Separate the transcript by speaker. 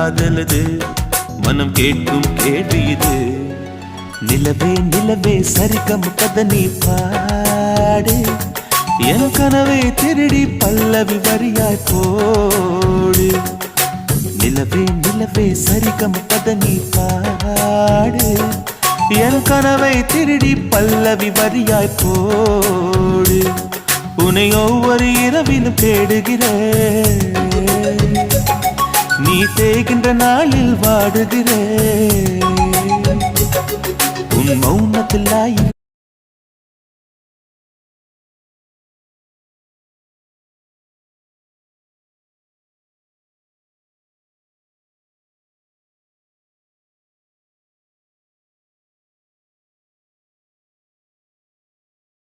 Speaker 1: காதலது மனம் கேட்கும் கேள்வி இது. நிலவே நிலவே சரிகம் கதை நீ பாடு, என் கனவை திருடி பல்லவி வரியாய் போடு. நிலவே நிலவே சரிகம் கதை நீ பாடு, என் கனவை திருடி பல்லவி வரியாய் போடு. உன்னை ஒவ்வொரு இரவிலும் தேடுகிறேன், நீ தேய்கின்ற நாளில் வாடுகிறேன். உன் மௌனத்தில் ஆயிரம்